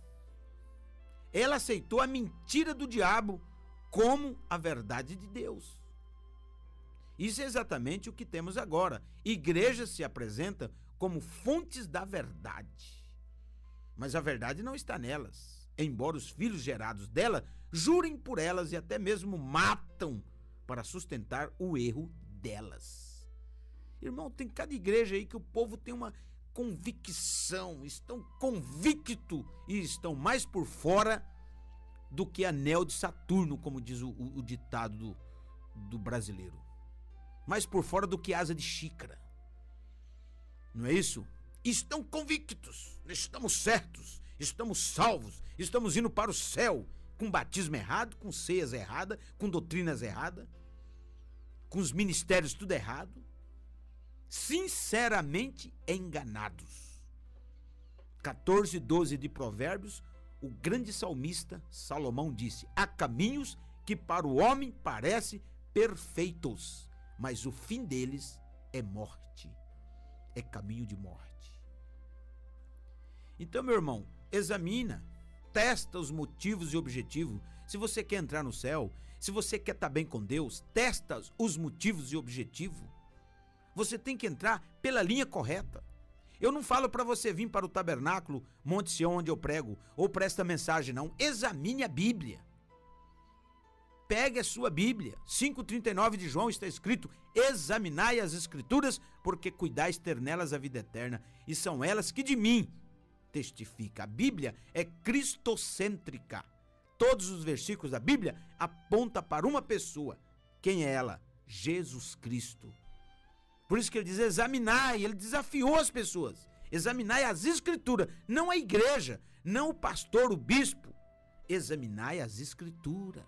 Speaker 1: Ela aceitou a mentira do diabo como a verdade de Deus. Isso é exatamente o que temos agora. Igrejas se apresentam como fontes da verdade. Mas a verdade não está nelas. Embora os filhos gerados dela jurem por elas e até mesmo matam para sustentar o erro delas. Irmão, tem cada igreja aí que o povo tem uma convicção, estão convictos e estão mais por fora do que anel de Saturno, como diz o ditado do brasileiro. Mais por fora do que asa de xícara. Não é isso? Estão convictos, estamos certos, estamos salvos, estamos indo para o céu, com batismo errado, com ceias erradas, com doutrinas erradas, com os ministérios tudo errado, sinceramente enganados. 14:12 de Provérbios, o grande salmista Salomão disse: há caminhos que para o homem parecem perfeitos, mas o fim deles é morte, é caminho de morte. Então, meu irmão, examina, testa os motivos e objetivos. Se você quer entrar no céu, se você quer estar bem com Deus, testa os motivos e objetivos. Você tem que entrar pela linha correta. Eu não falo para você vir para o tabernáculo, Monte Sião, onde eu prego, ou para esta mensagem, não. Examine a Bíblia. Pegue a sua Bíblia. 5,39 de João está escrito: examinai as Escrituras, porque cuidais ter nelas a vida eterna, e são elas que de mim testifica. A Bíblia é cristocêntrica. Todos os versículos da Bíblia apontam para uma pessoa. Quem é ela? Jesus Cristo. Por isso que ele diz examinai, ele desafiou as pessoas. Examinai as Escrituras, não a igreja, não o pastor, o bispo. Examinai as Escrituras.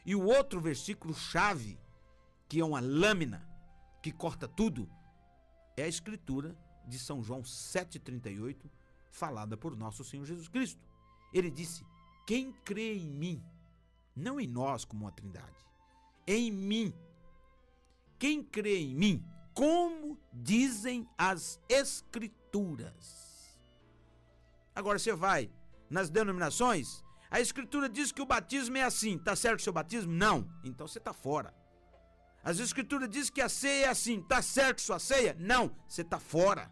Speaker 1: E o outro versículo chave, que é uma lâmina que corta tudo, é a Escritura de São João 7,38, falada por nosso Senhor Jesus Cristo. Ele disse: quem crê em mim, não em nós como uma trindade, em mim, quem crê em mim, como dizem as Escrituras. Agora você vai nas denominações, a Escritura diz que o batismo é assim. Tá certo o seu batismo? Não. Então você tá fora. As Escrituras diz que a ceia é assim. Tá certo sua ceia? Não. Você tá fora.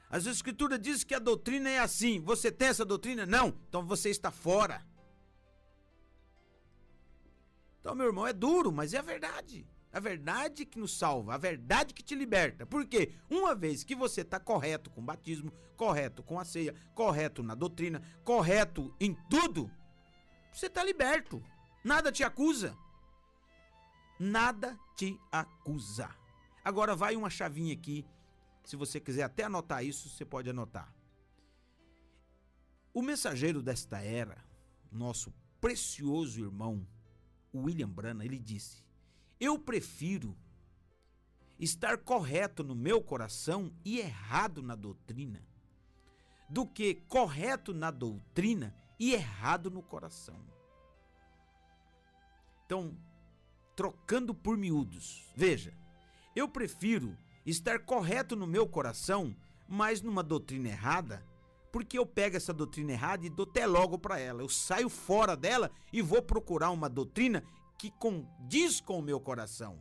Speaker 1: As Escrituras diz que a doutrina é assim. Você tem essa doutrina? Não. Então você está fora. Então, meu irmão, é duro, mas é a verdade. A verdade que nos salva, a verdade que te liberta. Porque uma vez que você está correto com o batismo, correto com a ceia, correto na doutrina, correto em tudo, você está liberto. Nada te acusa. Nada te acusa. Agora vai uma chavinha aqui. Se você quiser até anotar isso, você pode anotar. O mensageiro desta era, nosso precioso irmão William Branham, ele disse: eu prefiro estar correto no meu coração e errado na doutrina, do que correto na doutrina e errado no coração. Então, trocando por miúdos. Veja, eu prefiro estar correto no meu coração, mas numa doutrina errada, porque eu pego essa doutrina errada e dou até logo para ela. Eu saio fora dela e vou procurar uma doutrina que condiz com o meu coração.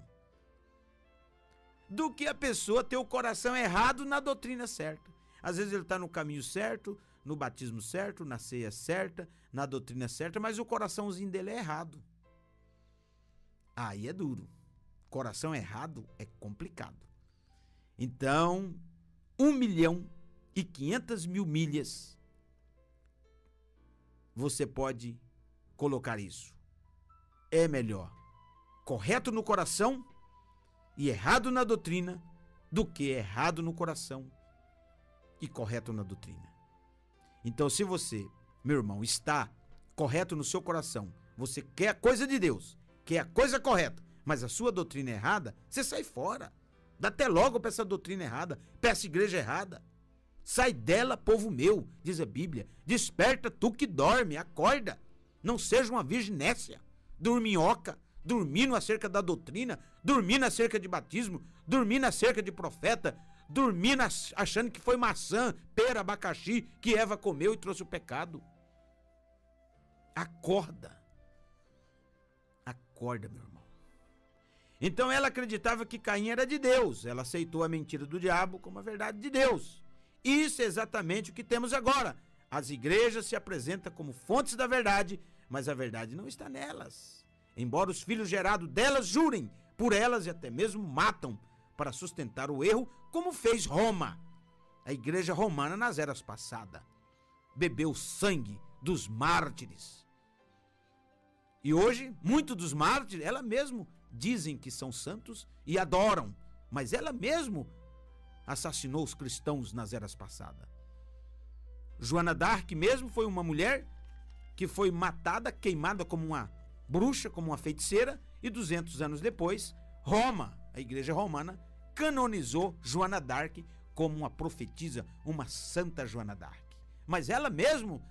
Speaker 1: Do que a pessoa ter o coração errado na doutrina certa. Às vezes ele está no caminho certo, no batismo certo, na ceia certa, na doutrina certa, mas o coraçãozinho dele é errado. Aí é duro. Coração errado é complicado. Então, 1.500.000 milhas, você pode colocar isso. É melhor correto no coração e errado na doutrina do que errado no coração e correto na doutrina. Então, se você, meu irmão, está correto no seu coração, você quer a coisa de Deus, quer a coisa correta, mas a sua doutrina é errada, você sai fora. Dá até logo para essa doutrina errada, para essa igreja errada. Sai dela, povo meu, diz a Bíblia. Desperta tu que dorme, acorda. Não seja uma virgem nécia, dorminhoca, dormindo acerca da doutrina, dormindo acerca de batismo, dormindo acerca de profeta, dormindo achando que foi maçã, pera, abacaxi que Eva comeu e trouxe o pecado. Acorda. Acorda, meu irmão. Então ela acreditava que Caim era de Deus. Ela aceitou a mentira do diabo como a verdade de Deus. Isso é exatamente o que temos agora. As igrejas se apresentam como fontes da verdade, mas a verdade não está nelas. Embora os filhos gerados delas jurem por elas e até mesmo matam para sustentar o erro, como fez Roma. A igreja romana nas eras passadas bebeu o sangue dos mártires. E hoje, muitos dos mártires, ela mesmo dizem que são santos e adoram, mas ela mesmo assassinou os cristãos nas eras passadas. Joana d'Arc mesmo foi uma mulher que foi matada, queimada como uma bruxa, como uma feiticeira, e 200 anos depois, Roma, a igreja romana, canonizou Joana d'Arc como uma profetisa, uma santa Joana d'Arc. Mas ela mesmo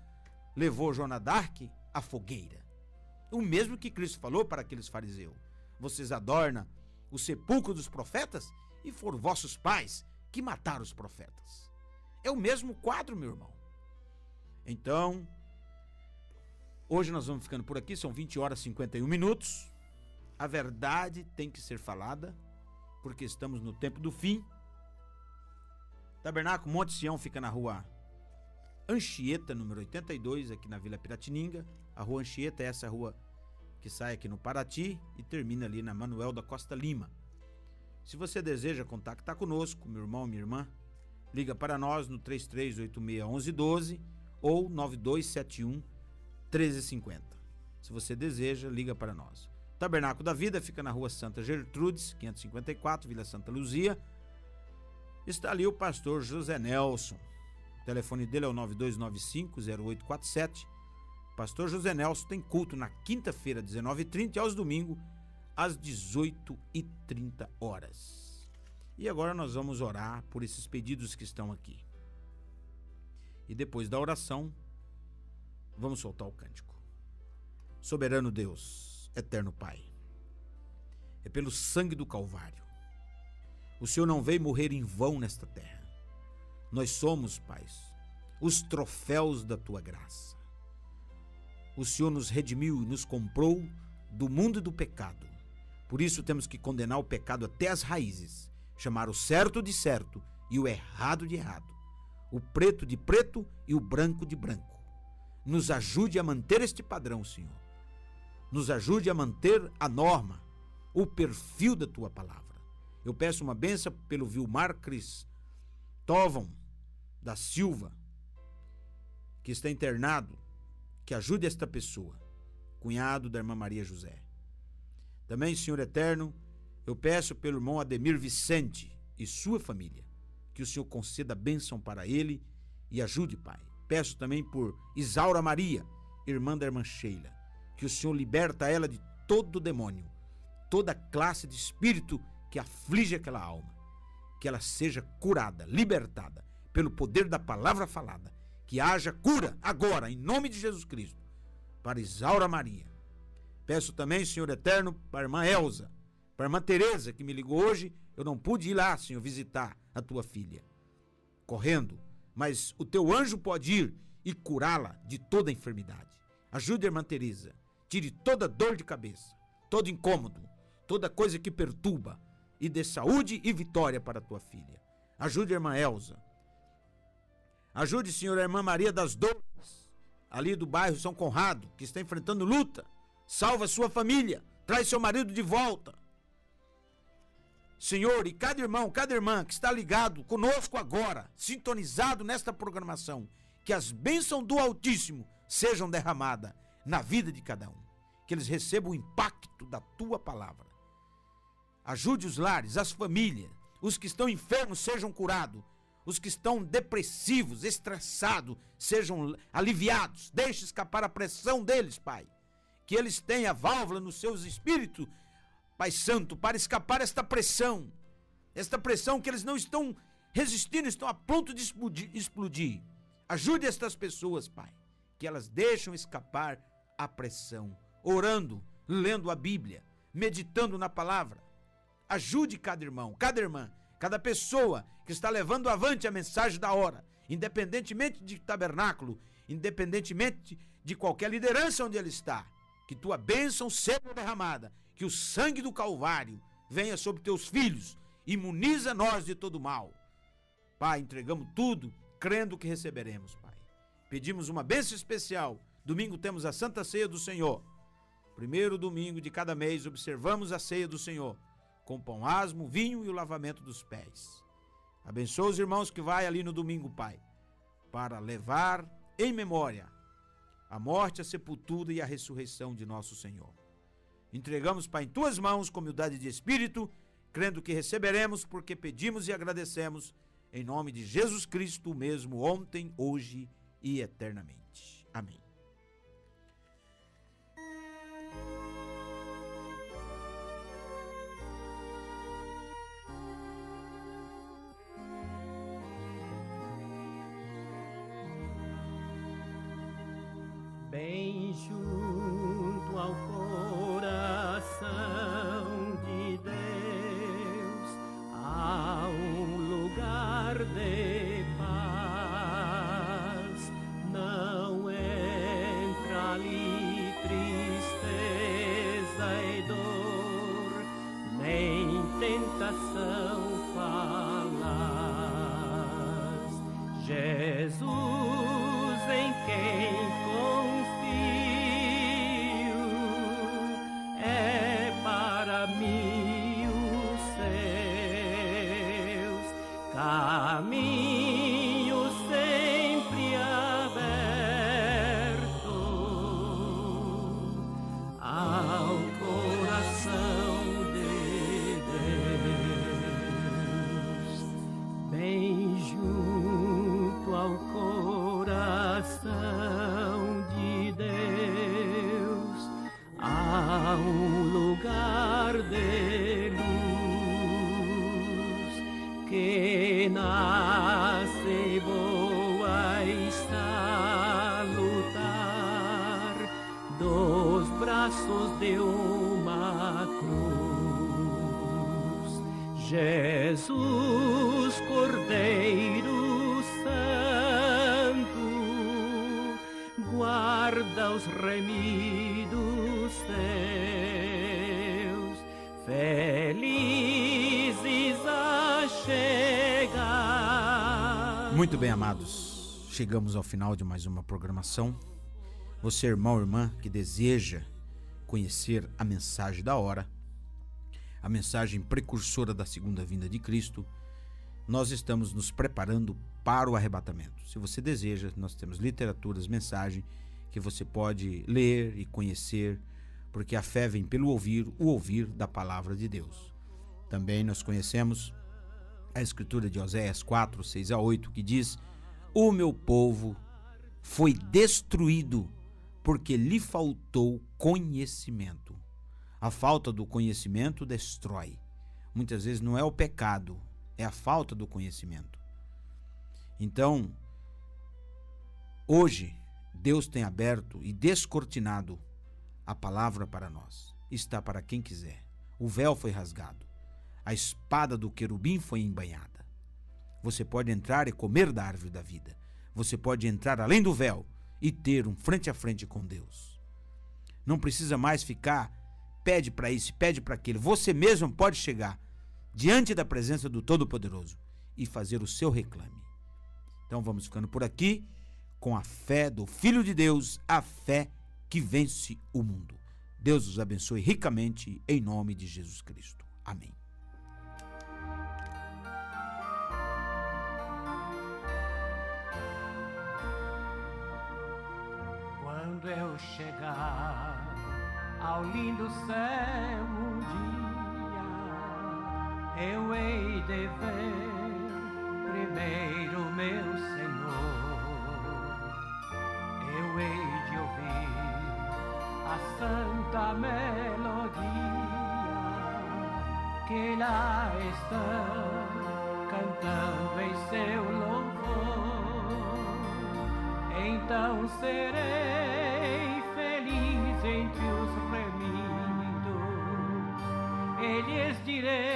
Speaker 1: levou Joana d'Arc à fogueira. O mesmo que Cristo falou para aqueles fariseus. Vocês adornam o sepulcro dos profetas e foram vossos pais que mataram os profetas. É o mesmo quadro, meu irmão. Então, hoje nós vamos ficando por aqui, são 20 horas e 51 minutos. A verdade tem que ser falada, porque estamos no tempo do fim. Tabernáculo Monte Sião fica na rua Anchieta, número 82, aqui na Vila Piratininga. A rua Anchieta é essa rua que sai aqui no Paraty e termina ali na Manuel da Costa Lima. Se você deseja contactar conosco, meu irmão, minha irmã, liga para nós no 33861112 ou 9271-1350. Se você deseja, liga para nós. O Tabernáculo da Vida fica na rua Santa Gertrudes, 554, Vila Santa Luzia. Está ali o pastor José Nelson. O telefone dele é o 9295-0847. Pastor José Nelson tem culto na quinta-feira, 19h30, e aos domingos, às 18h30. E agora nós vamos orar por esses pedidos que estão aqui. E depois da oração, vamos soltar o cântico. Soberano Deus, eterno Pai, é pelo sangue do Calvário. O Senhor não veio morrer em vão nesta terra. Nós somos, Pai, os troféus da Tua graça. O Senhor nos redimiu e nos comprou do mundo e do pecado. Por isso temos que condenar o pecado até as raízes, chamar o certo de certo e o errado de errado, o preto de preto e o branco de branco. Nos ajude a manter este padrão, Senhor. Nos ajude a manter a norma, o perfil da Tua palavra. Eu peço uma bênção pelo Vilmar Cristóvão da Silva, que está internado, que ajude esta pessoa, cunhado da irmã Maria José. Também, Senhor eterno, eu peço pelo irmão Ademir Vicente e sua família, que o Senhor conceda bênção para ele e ajude, Pai. Peço também por Isaura Maria, irmã da irmã Sheila, que o Senhor liberta ela de todo demônio, toda classe de espírito que aflige aquela alma, que ela seja curada, libertada pelo poder da palavra falada, que haja cura agora, em nome de Jesus Cristo, para Isaura Maria. Peço também, Senhor eterno, para a irmã Elza, para a irmã Tereza, que me ligou hoje. Eu não pude ir lá, Senhor, visitar a tua filha, correndo, mas o teu anjo pode ir e curá-la de toda enfermidade. Ajude a irmã Tereza, tire toda dor de cabeça, todo incômodo, toda coisa que perturba, e dê saúde e vitória para a tua filha. Ajude a irmã Elza. Ajude, Senhor, a irmã Maria das Dores, ali do bairro São Conrado, que está enfrentando luta. Salva a sua família, traz seu marido de volta. Senhor, e cada irmão, cada irmã que está ligado conosco agora, sintonizado nesta programação, que as bênçãos do Altíssimo sejam derramadas na vida de cada um. Que eles recebam o impacto da tua palavra. Ajude os lares, as famílias, os que estão enfermos sejam curados, os que estão depressivos, estressados, sejam aliviados. Deixe escapar a pressão deles, Pai. Que eles tenham a válvula nos seus espíritos, Pai Santo, para escapar esta pressão que eles não estão resistindo, estão a ponto de explodir. Ajude estas pessoas, Pai, que elas deixam escapar a pressão, orando, lendo a Bíblia, meditando na palavra. Ajude cada irmão, cada irmã, cada pessoa que está levando avante a mensagem da hora, independentemente de tabernáculo, independentemente de qualquer liderança onde ele está. Que tua bênção seja derramada, que o sangue do Calvário venha sobre teus filhos, imuniza nós de todo mal. Pai, entregamos tudo, crendo que receberemos, Pai. Pedimos uma bênção especial. Domingo temos a Santa Ceia do Senhor. Primeiro domingo de cada mês observamos a Ceia do Senhor, com pão asmo, vinho e o lavamento dos pés. Abençoa os irmãos que vai ali no domingo, Pai, para levar em memória a morte, a sepultura e a ressurreição de nosso Senhor. Entregamos, Pai, em tuas mãos, com humildade de espírito, crendo que receberemos, porque pedimos e agradecemos, em nome de Jesus Cristo, o mesmo ontem, hoje e eternamente. Amém.
Speaker 3: Bem junto ao coração de Deus há um lugar de paz. Não entra ali tristeza e dor, nem tentação falaz. Jesus, em quem caminho sempre aberto ao coração de Deus, bem junto ao coração de Deus há um lugar de luz que nasce boa está a lutar dos braços de uma cruz. Jesus, Cordeiro Santo, guarda os remidos teus, felizes a chegar.
Speaker 1: Muito bem, amados, chegamos ao final de mais uma programação. Você, irmão ou irmã, que deseja conhecer a mensagem da hora, a mensagem precursora da segunda vinda de Cristo, nós estamos nos preparando para o arrebatamento. Se você deseja, nós temos literaturas, mensagem que você pode ler e conhecer, porque a fé vem pelo ouvir, o ouvir da palavra de Deus. Também nós conhecemos a escritura de Oséias 4, 6 a 8, que diz: o meu povo foi destruído porque lhe faltou conhecimento. A falta do conhecimento destrói. Muitas vezes não é o pecado, é a falta do conhecimento. Então, hoje, Deus tem aberto e descortinado A palavra para nós está para quem quiser. O véu foi rasgado. A espada do querubim foi embainhada. Você pode entrar e comer da árvore da vida. Você pode entrar além do véu e ter um frente a frente com Deus. Não precisa mais ficar, pede para isso, pede para aquilo. Você mesmo pode chegar diante da presença do Todo-Poderoso e fazer o seu reclame. Então vamos ficando por aqui com a fé do Filho de Deus, a fé que vence o mundo. Deus os abençoe ricamente em nome de Jesus Cristo. Amém.
Speaker 3: Quando eu chegar ao lindo céu um dia, eu hei de ver primeiro meu Senhor. Eu hei de ouvir a santa melodia que lá estão cantando em seu louvor. Então serei feliz entre os remidos e lhes direi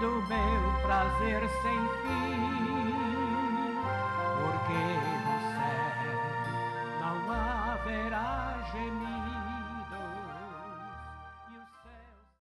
Speaker 3: do meu prazer sem fim.